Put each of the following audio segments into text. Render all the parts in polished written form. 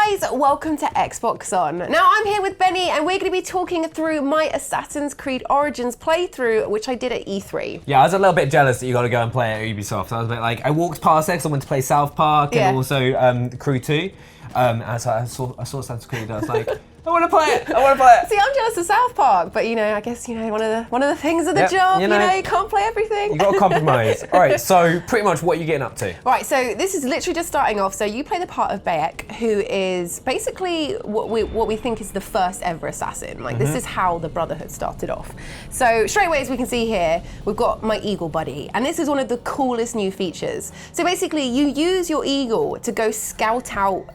guys, welcome to Xbox On. Now I'm here with Benny and we're going to be talking through my Assassin's Creed Origins playthrough, which I did at E3. Yeah, I was a little bit jealous that you got to go and play at Ubisoft. I was a bit like, I walked past there because I went to play South Park and also Crew 2. And so I saw Assassin's Creed and I was like, I want to play it. See, I'm jealous of South Park, but I guess one of the things of the job. You can't play everything. You got to compromise. All right, so pretty much what are you getting up to? Right, so this is literally just starting off. So you play the part of Bayek, who is basically what we think is the first ever assassin. Like this is how the Brotherhood started off. So straight away, as we can see here, we've got my eagle buddy, and this is one of the coolest new features. So basically, you use your eagle to go scout out,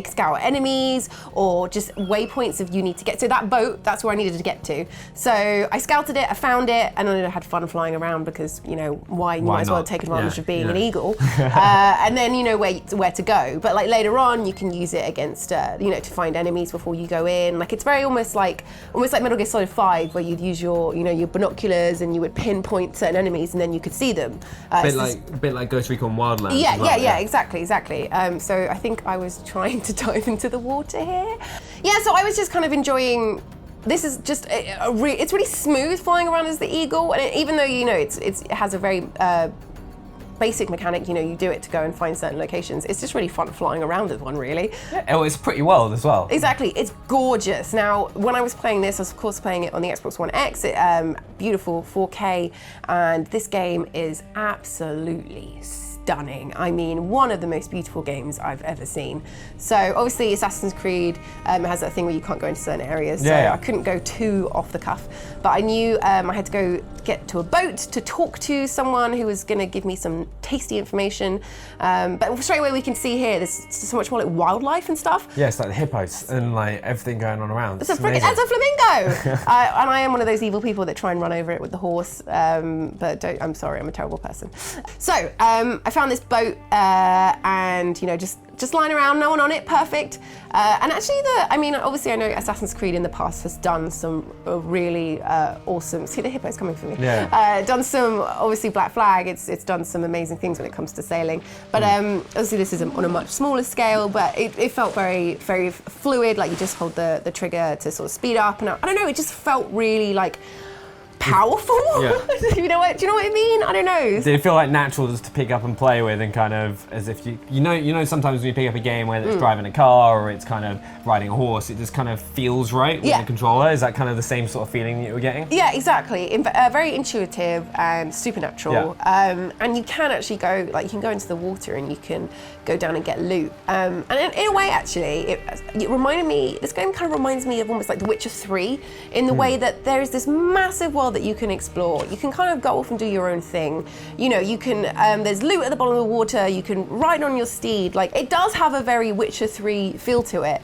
scout enemies or just waypoints if you need to get to that boat. That's where I needed to get to. So I scouted it, I found it, and then I had fun flying around because why might as well take advantage of being an eagle. And then you know where to go. But like later on, you can use it against to find enemies before you go in. Like it's very almost like Metal Gear Solid 5, where you'd use your your binoculars and you would pinpoint certain enemies and then you could see them. A bit like Ghost Recon Wildlands. Yeah, exactly. So I think I was trying to dive into the water here. Yeah, so I was just kind of enjoying. This is just it's really smooth flying around as the eagle, and even though it has a very basic mechanic, you do it to go and find certain locations. It's just really fun flying around as one, really. Yeah, it's pretty well as well. Exactly, it's gorgeous. Now, when I was playing this, I was of course playing it on the Xbox One X, beautiful 4K, and this game is absolutely stunning. I mean, one of the most beautiful games I've ever seen. So obviously Assassin's Creed has that thing where you can't go into certain areas, so I couldn't go too off the cuff. But I knew I had to go get to a boat to talk to someone who was going to give me some tasty information. But straight away we can see here, there's so much more like wildlife and stuff. Yeah, it's like the hippos and like everything going on around. That's a flamingo! And I am one of those evil people that try and run over it with the horse, but I'm sorry, I'm a terrible person. So I found this boat and just lying around, no one on it, perfect. And actually obviously I know Assassin's Creed in the past has done some really awesome, see the hippo's coming for me. Yeah. Done some, obviously Black Flag, it's done some amazing things when it comes to sailing. But obviously this is on a much smaller scale, but it felt very, very fluid, like you just hold the trigger to sort of speed up, and I don't know, it just felt really like powerful. Yeah. Do you know what I mean? I don't know. Did it feel like natural just to pick up and play with, and kind of as if you know sometimes when you pick up a game, whether it's driving a car or it's kind of riding a horse, it just kind of feels right with the controller. Is that kind of the same sort of feeling that you were getting? Yeah, exactly. Very intuitive and supernatural. And you can actually go, you can go into the water and you can go down and get loot. And in a way, actually, it reminded me. This game kind of reminds me of almost like The Witcher 3 in the way that there is this massive world that you can explore. You can kind of go off and do your own thing. You can, there's loot at the bottom of the water, you can ride on your steed. Like, it does have a very Witcher 3 feel to it.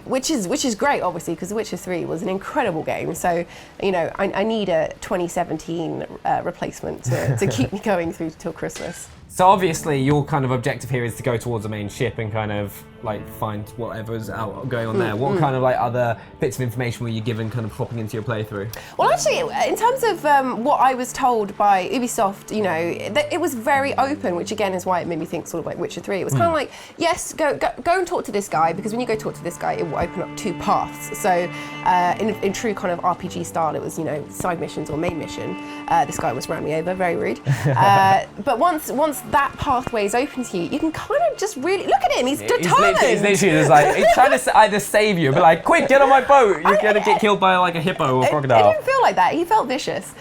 Which is great, obviously, because The Witcher 3 was an incredible game. So, I need a 2017 replacement to keep me going through till Christmas. So obviously your kind of objective here is to go towards the main ship and kind of find whatever's going on there. What kind of other bits of information were you given kind of hopping into your playthrough? Well, actually, in terms of what I was told by Ubisoft, it was very open, which again is why it made me think sort of like Witcher 3. It was kind of like, yes, go and talk to this guy, because when you go talk to this guy, it will open up two paths. So in true kind of RPG style, it was, side missions or main mission. This guy almost ran me over, very rude. But once that pathway is open to you, you can kind of just really, look at him, he's determined. He's literally just he's trying to either save you, but quick, get on my boat. You're going to get killed by a hippo or crocodile. It didn't feel like that. He felt vicious.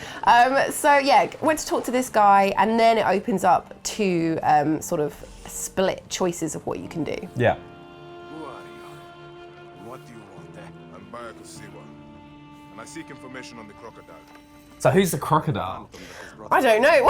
So yeah, went to talk to this guy, and then it opens up to sort of split choices of what you can do. Yeah. Who are you? What do you want? I'm Bayek of Siwa, and I seek information on the crocodile. So who's the crocodile? I don't know.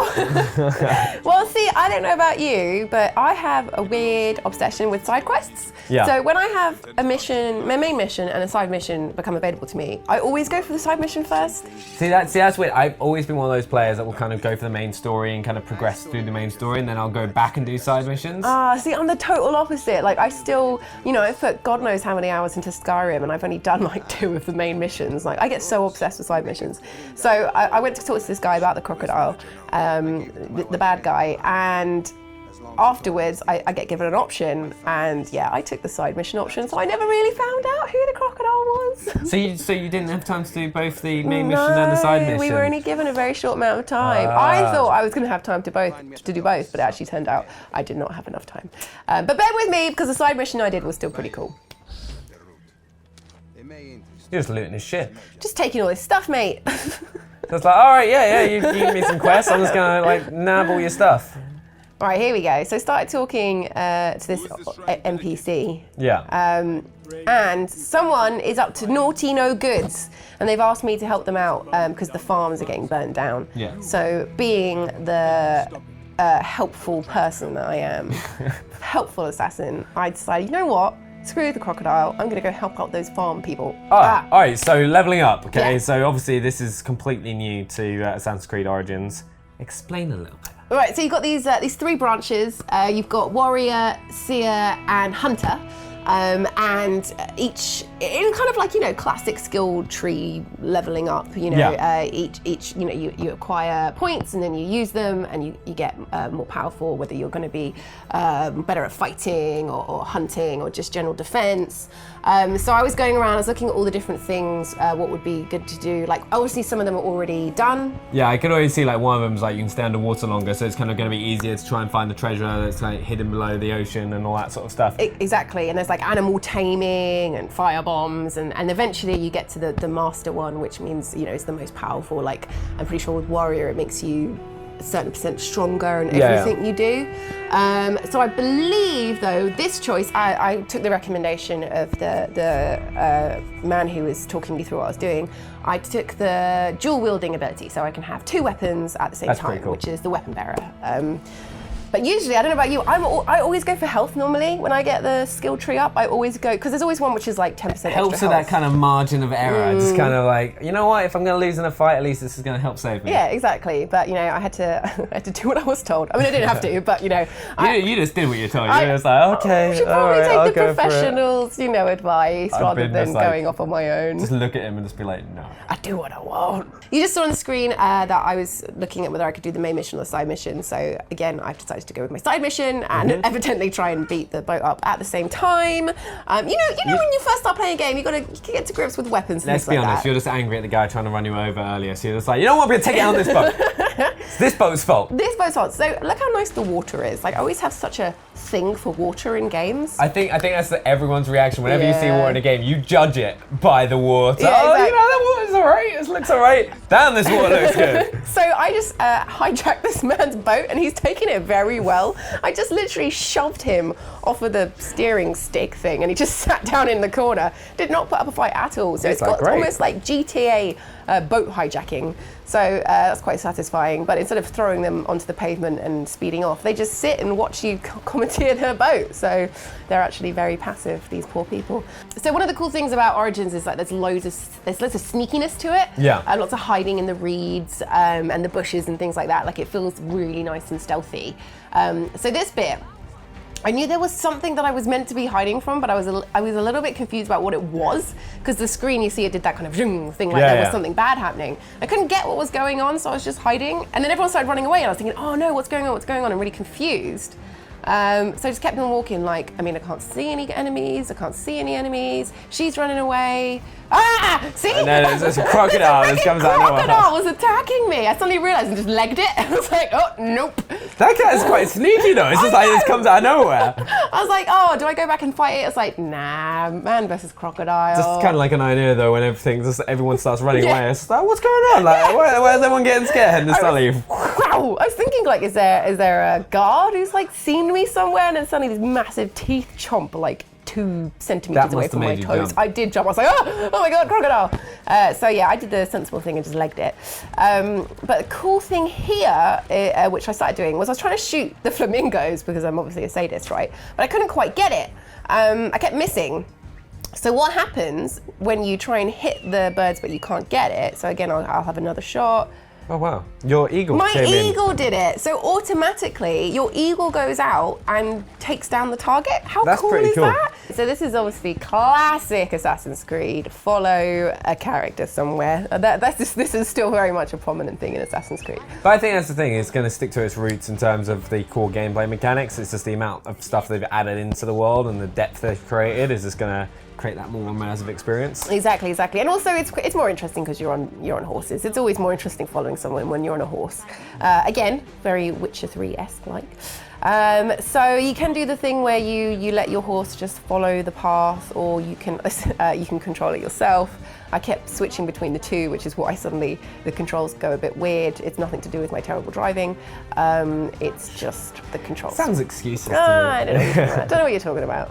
Well, see, I don't know about you, but I have a weird obsession with side quests. Yeah. So when I have a mission, my main mission and a side mission become available to me, I always go for the side mission first. See, that's weird. I've always been one of those players that will kind of go for the main story and kind of progress through the main story, and then I'll go back and do side missions. See, I'm the total opposite. I still, I've put God knows how many hours into Skyrim, and I've only done 2 of the main missions. I get so obsessed with side missions. So I went to talk to this guy about the crocodile, the bad guy, and afterwards, I get given an option, and yeah, I took the side mission option, so I never really found out who the crocodile was. So you didn't have time to do both the main mission and the side mission? We were only given a very short amount of time. I thought I was going to have time to do both, but it actually turned out I did not have enough time. But bear with me, because the side mission I did was still pretty cool. You're just looting his shit. Just taking all this stuff, mate. So it's like, all right, yeah, you give me some quests. I'm just gonna like nab all your stuff. All right, here we go. So I started talking to this NPC. Yeah. And someone is up to naughty no goods, and they've asked me to help them out because the farms are getting burnt down. Yeah. So being the helpful person that I am, helpful assassin, I decided, you know what? Screw the crocodile, I'm gonna go help out those farm people. All right, so leveling up, okay? Yeah. So obviously this is completely new to Assassin's Creed Origins. Explain a little bit. All right, so you've got these 3 branches. You've got warrior, seer, and hunter. And each, in kind of like, you know, classic skill tree leveling up, you know, each you know, you acquire points and then you use them and you get more powerful, whether you're going to be better at fighting or hunting or just general defense. So I was going around, I was looking at all the different things, what would be good to do. Like, obviously some of them are already done. Yeah, I could already see like one of them is like you can stay underwater longer, so it's kind of going to be easier to try and find the treasure that's like hidden below the ocean and all that sort of stuff. Exactly, and there's like animal taming and fire bombs, and eventually you get to the master one, which means, you know, it's the most powerful. Like, I'm pretty sure with warrior it makes you a certain percent stronger in everything you do. So I believe though this choice, I took the recommendation of the man who was talking me through what I was doing. I took the dual wielding ability, so I can have 2 weapons at the same time, cool. which is the weapon bearer. But usually, I don't know about you, I always go for health normally. When I get the skill tree up, I always go, because there's always one which is like 10% extra helps with that kind of margin of error. Just kind of like, you know what, if I'm going to lose in a fight, at least this is going to help save me. Yeah, exactly. But, you know, I had to do what I was told. I mean, I didn't have to, but, you know. You just did what you're told. You were just like, okay, I should probably take the professionals, you know, advice rather than going off on my own. Just look at him and just be like, no. I do what I want. You just saw on the screen that I was looking at whether I could do the main mission or the side mission. So, again, I've decided to go with my side mission and evidently try and beat the boat up at the same time. You know, when you first start playing a game, you get to grips with weapons and things like that. Let's be honest, you're just angry at the guy trying to run you over earlier. So you're just like, you know what, we're going to take it out on this boat. It's this boat's fault. This boat's fault. So look how nice the water is. Like, I always have such a thing for water in games. I think that's everyone's reaction. Whenever you see water in a game, you judge it by the water. Yeah, oh, exactly. you know, that water's alright. It looks alright. Damn, this water looks good. So I just hijacked this man's boat, and he's taking it very well. I just literally shoved him off of the steering stick thing, and he just sat down in the corner. Did not put up a fight at all. So it's almost like GTA boat hijacking. So that's quite satisfying. But instead of throwing them onto the pavement and speeding off, they just sit and watch you commandeer their boat. So they're actually very passive, these poor people. So one of the cool things about Origins is like there's loads of sneakiness to it. Yeah. Lots of hiding in the reeds and the bushes and things like that. Like, it feels really nice and stealthy. So this bit, I knew there was something that I was meant to be hiding from, but I was a little bit confused about what it was, because the screen, you see, it did that kind of zoom thing, like there was something bad happening. I couldn't get what was going on, so I was just hiding, and then everyone started running away, and I was thinking, oh no, what's going on? I'm really confused. So I just kept on walking, like, I mean, I can't see any enemies. She's running away. Ah! See? And then there's a crocodile that comes out of nowhere. Crocodile was attacking me. I suddenly realised and just legged it. I was like, oh, nope. That cat's quite sneaky though. It's just like it comes out of nowhere. I was like, oh, do I go back and fight it? It's like, nah, man versus crocodile. Just kind of like an idea though, when everyone starts running away. It's like, what's going on? Like, where's everyone getting scared? And suddenly, wow! I was thinking, like, is there a guard who's like seen me somewhere? And then suddenly these massive teeth chomp like 2 centimeters away from my toes. I did jump. I was like, oh my god, crocodile! So yeah, I did the sensible thing and just legged it. But the cool thing here, which I started doing, was I was trying to shoot the flamingos, because I'm obviously a sadist, right? But I couldn't quite get it. I kept missing. So what happens when you try and hit the birds but you can't get it? So again, I'll have another shot. Oh wow, your eagle My came in. eagle did it. So automatically, your eagle goes out and takes down the target. How That's cool pretty is cool. that? So this is obviously classic Assassin's Creed. Follow a character somewhere. This is still very much a prominent thing in Assassin's Creed. But I think that's the thing, it's going to stick to its roots in terms of the core gameplay mechanics. It's just the amount of stuff they've added into the world and the depth they've created is just going to create that more immersive experience. Exactly. And also it's more interesting because you're on horses. It's always more interesting following someone when you're on a horse. Again, very Witcher 3-esque like. So you can do the thing where you let your horse just follow the path, or you can control it yourself. I kept switching between the two, which is why suddenly the controls go a bit weird. It's nothing to do with my terrible driving. It's just the controls. Sounds excuses to me. I don't know what you're talking about.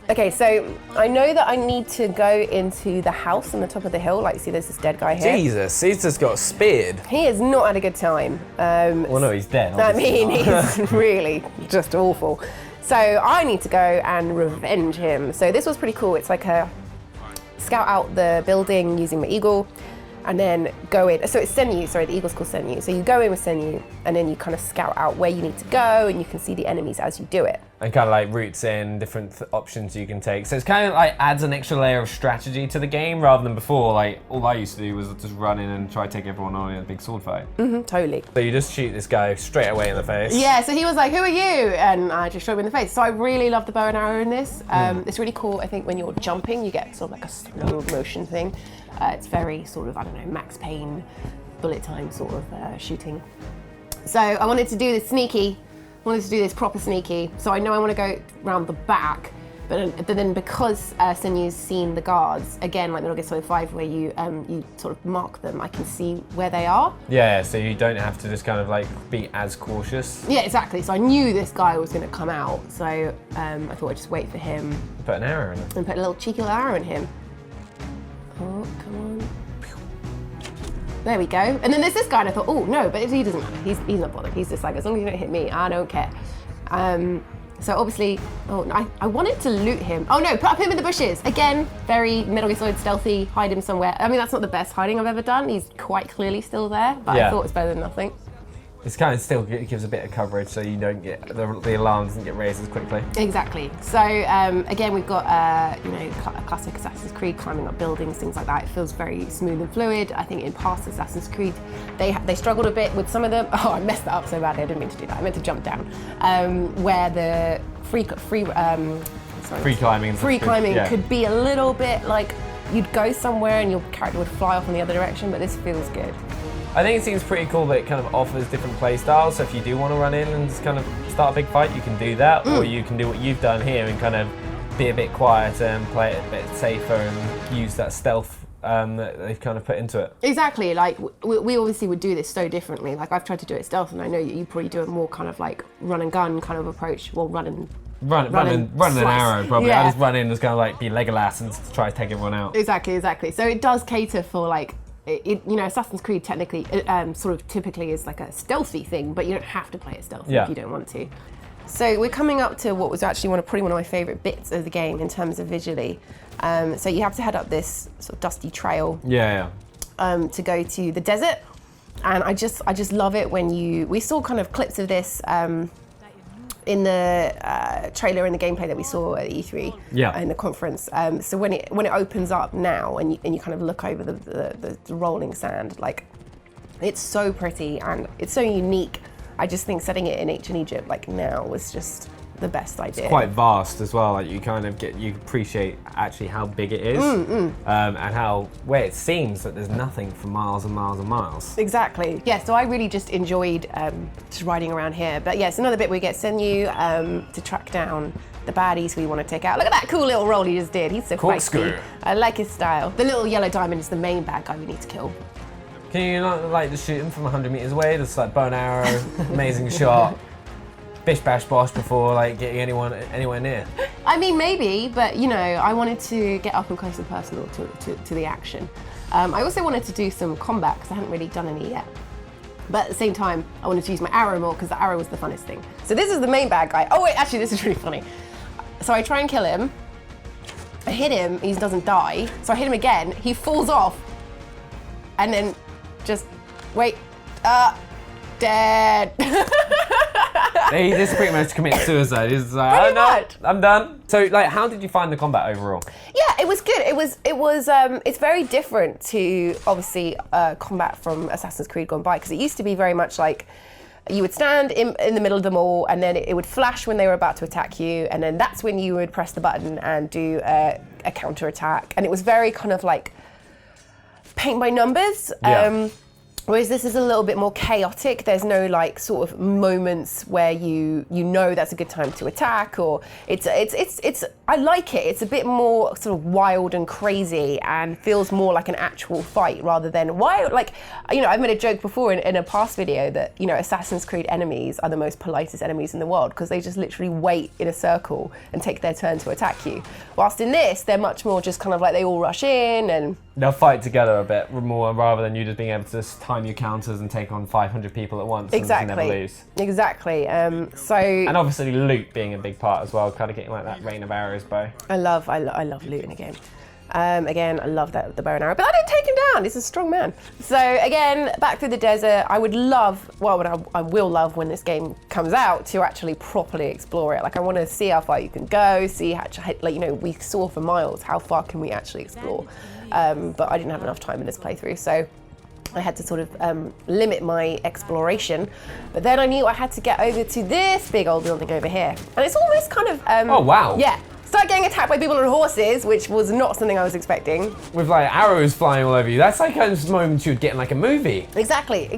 Okay, so I know that I need to go into the house on the top of the hill. Like, see, there's this dead guy here. Jesus, he's just got speared. He has not had a good time. Well, no, he's dead. I obviously. mean, he's really just awful. So I need to go and revenge him. So this was pretty cool. It's like a scout out the building using my eagle, and then go in. So it's Senyu, sorry, the eagle's called Senyu. So you go in with Senyu, and then you kind of scout out where you need to go, and you can see the enemies as you do it. And kind of like routes in, different options you can take. So it's kind of like adds an extra layer of strategy to the game rather than before. Like all I used to do was just run in and try to take everyone on in a big sword fight. Totally. So you just shoot this guy straight away in the face. Yeah, so he was like, "Who are you?" And I just shot him in the face. So I really love the bow and arrow in this. It's really cool. I think when you're jumping, you get sort of like a slow motion thing. It's very sort of, I don't know, Max Payne, bullet time sort of shooting. So I wanted to do this sneaky. Wanted to do this proper sneaky, so I know I want to go round the back, but then because Senyu's seen the guards, again, like Metal Gear Solid 5, where you sort of mark them, I can see where they are. Yeah, so you don't have to just kind of like be as cautious. Yeah, exactly. So I knew this guy was going to come out, so I thought I'd just wait for him. Put an arrow in it. And put a little cheeky little arrow in him. Oh, come on. There we go. And then there's this guy, and I thought, oh no, but he doesn't matter. He's not bothered. He's just like, as long as you don't hit me, I don't care. So obviously, I wanted to loot him. Oh no, put him in the bushes. Again, very Metal Gear Solid stealthy, hide him somewhere. I mean, that's not the best hiding I've ever done. He's quite clearly still there, but Yeah. I thought it's better than nothing. It's kind of still gives a bit of coverage so you don't get, the alarm doesn't get raised as quickly. Exactly. So again, we've got a classic Assassin's Creed, climbing up buildings, things like that. It feels very smooth and fluid. I think in past Assassin's Creed, they struggled a bit with some of them. Oh, I messed that up so badly. I didn't mean to do that. I meant to jump down. Where the free climbing yeah. could be a little bit like you'd go somewhere and your character would fly off in the other direction, but this feels good. I think it seems pretty cool that it kind of offers different play styles. So if you do want to run in and just kind of start a big fight, you can do that, or you can do what you've done here and kind of be a bit quieter and play it a bit safer and use that stealth that they've kind of put into it. Exactly. Like we obviously would do this so differently. Like I've tried to do it stealth, and I know you probably do a more kind of like run and gun kind of approach. Well, run an arrow probably. Yeah. I just run in and just kind of like be Legolas and just try to take everyone out. Exactly. So it does cater for like. Assassin's Creed technically, sort of typically is like a stealthy thing, but you don't have to play it stealthy if you don't want to. So we're coming up to what was actually probably one of my favourite bits of the game in terms of visually. So you have to head up this sort of dusty trail. To go to the desert, and I just love it when we saw kind of clips of this in the trailer and the gameplay that we saw at E3 in the conference. So when it opens up now and you kind of look over the rolling sand, like it's so pretty and it's so unique. I just think setting it in ancient Egypt like now was just the best idea. It's quite vast as well. Like you kind of you appreciate actually how big it is, and how where it seems that there's nothing for miles and miles and miles. Exactly. Yeah. So I really just enjoyed just riding around here. But yes, another bit we get Senyu to track down the baddies we want to take out. Look at that cool little roll he just did. He's so Corkscrew. feisty. I like his style. The little yellow diamond is the main bad guy we need to kill. Can you not like just shoot him from 100 meters away? Just like bow and arrow, amazing shot. Bish bash bosh before like getting anywhere near. I mean maybe, but I wanted to get up and close and personal to the action. I also wanted to do some combat because I hadn't really done any yet. But at the same time, I wanted to use my arrow more because the arrow was the funnest thing. So this is the main bad guy. Oh wait, actually this is really funny. So I try and kill him. I hit him, he doesn't die. So I hit him again, he falls off. And then just wait. Dead. He just pretty much commits suicide. He's like, Pretty oh no, much. I'm done. So, like, how did you find the combat overall? Yeah, it was good. It's very different to obviously combat from Assassin's Creed gone by, because it used to be very much like you would stand in the middle of them all, and then it would flash when they were about to attack you, and then that's when you would press the button and do a counter attack, and it was very kind of like paint by numbers. Yeah. Whereas this is a little bit more chaotic. There's no like sort of moments where you know that's a good time to attack, or it's I like it. It's a bit more sort of wild and crazy, and feels more like an actual fight rather than wild. Like, you know, I've made a joke before in a past video that, you know, Assassin's Creed enemies are the most politest enemies in the world, because they just literally wait in a circle and take their turn to attack you. Whilst in this, they're much more just kind of like they all rush in and They'll fight together a bit more rather than you just being able to just time your counters and take on 500 people at once and never lose. Exactly. And obviously loot being a big part as well, kind of getting like that rain of arrows bow. I love loot in a game. Again, I love the bow and arrow, but I don't take him down. He's a strong man. So again, back through the desert. I would love, I will love when this game comes out to actually properly explore it. Like, I want to see how far you can go, see how, like, you know, we saw for miles, how far can we actually explore? But I didn't have enough time in this playthrough, so I had to sort of limit my exploration. But then I knew I had to get over to this big old building over here, and it's almost kind of oh wow, yeah. Start getting attacked by people on horses, which was not something I was expecting. With like arrows flying all over you. That's like kind of moments you'd get in like a movie. Exactly.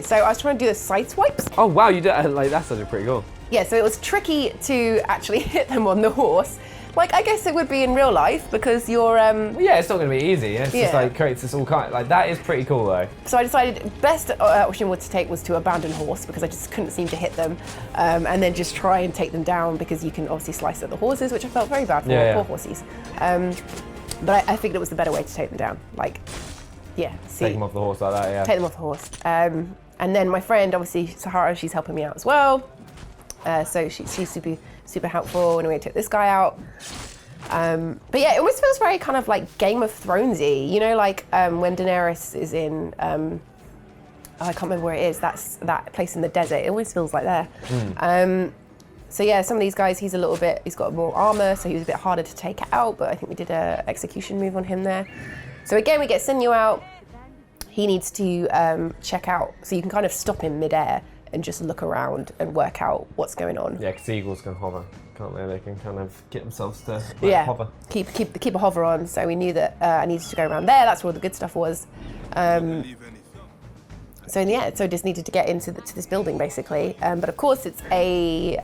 So I was trying to do the side swipes. Oh wow, you did like that's actually pretty cool. Yeah, so it was tricky to actually hit them on the horse. Like, I guess it would be in real life, because you're Well, yeah, it's not going to be easy. It's just like creates this all kind. Like, that is pretty cool though. So I decided best option to take was to abandon horse, because I just couldn't seem to hit them, and then just try and take them down, because you can obviously slice at the horses, which I felt very bad for, poor horsies. But I figured it was the better way to take them down. Like, yeah, take them off the horse like that, yeah. Take them off the horse. And then my friend, obviously Sahara, she's helping me out as well. So she's super helpful, and we took this guy out. But yeah, it almost feels very kind of like Game of Thronesy, you know, like when Daenerys is in, I can't remember where it is, that's that place in the desert, it always feels like there. So yeah, some of these guys, he's got more armor, so he was a bit harder to take out, but I think we did a execution move on him there. So again, we get Sinew out. He needs to check out, so you can kind of stop him midair and just look around and work out what's going on. Yeah, because eagles can hover, can't they? They can kind of get themselves to hover. Keep a hover on. So we knew that I needed to go around there. That's where all the good stuff was. So yeah, so just needed to get into to this building basically. But of course, it's a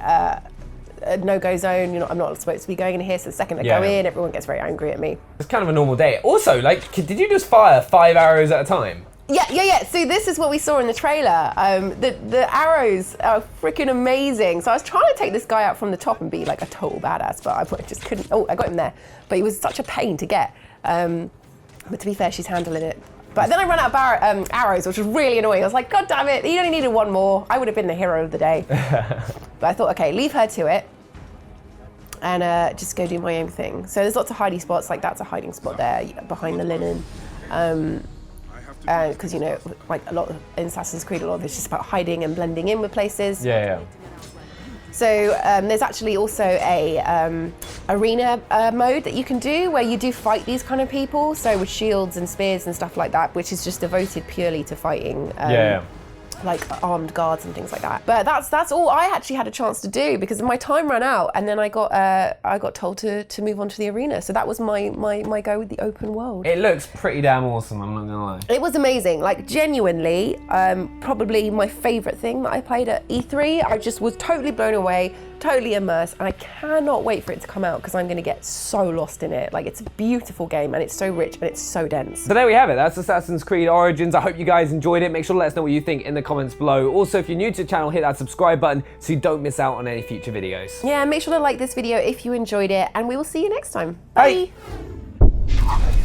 no-go zone. I'm not supposed to be going in here. So the second I go in, everyone gets very angry at me. It's kind of a normal day. Also, like, did you just fire 5 arrows at a time? Yeah. So this is what we saw in the trailer. The arrows are freaking amazing. So I was trying to take this guy out from the top and be like a total badass, but I just couldn't. Oh, I got him there. But he was such a pain to get. But to be fair, she's handling it. But then I ran out of arrows, which was really annoying. I was like, God damn it, you only needed one more. I would have been the hero of the day. But I thought, okay, leave her to it. And just go do my own thing. So there's lots of hiding spots, like that's a hiding spot there behind the linen. Because you know, like a lot of in Assassin's Creed, a lot of it's just about hiding and blending in with places. Yeah. So there's actually also a arena mode that you can do where you do fight these kind of people. So with shields and spears and stuff like that, which is just devoted purely to fighting. Like armed guards and things like that. But that's all I actually had a chance to do, because my time ran out, and then I got told to move on to the arena. So that was my go with the open world. It looks pretty damn awesome, I'm not gonna lie. It was amazing, like genuinely, probably my favourite thing that I played at E3. I just was totally blown away, totally immersed, and I cannot wait for it to come out, because I'm gonna get so lost in it. Like, it's a beautiful game, and it's so rich, and it's so dense. So there we have it, that's Assassin's Creed Origins. I hope you guys enjoyed it. Make sure to let us know what you think in the comments below. Also, if you're new to the channel, hit that subscribe button so you don't miss out on any future videos. Yeah, make sure to like this video if you enjoyed it, and we will see you next time. Bye. Bye.